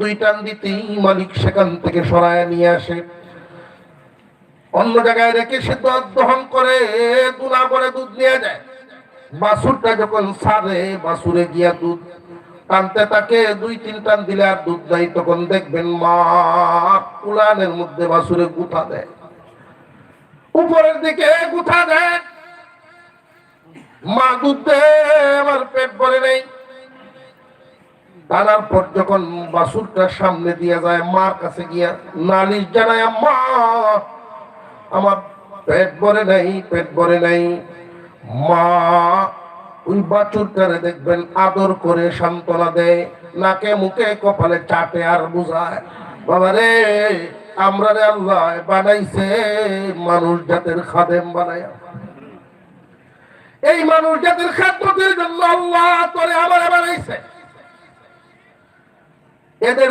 দুই টান দিতেই মালিক সেখান থেকে সরায় নিয়ে আসে, অন্য জায়গায় রেখে সে দুধ দহন করে, দুনা করে দুধ নিয়ে যায়। বাছুরটা যখন ছাড়ে, বাছুরে গিয়া দুধ টানতে তাকে, দুই তিন টান দিলে আর দুধ দেয়, তখন দেখবেন মা উলানের মধ্যে বাছুরে গুথা দেয়, উপরের দিকে গুথা দেয়। মা দুধ দেয়, আমার পেট ভরে নেই। টানার পর যখন বাছুরটা সামনে দিয়ে যায়, মার কাছে গিয়া নালিশ জানায়, মা আমার পেট ভরে নাই, পেট ভরে নাই। মা ওই বাছুরটারে দেখবেন আদর করে সান্ত্বনা দেয়, নাকে মুখে কপালে চাটে আর বুঝায়, বাবারে আমরা রে আল্লাহ বানাইছে মানুষ জাতের খাদেম বানায়, এই মানুষ জাতের খাদ্যের জন্য আল্লাহ তোরে আমার বানাইছে। এদের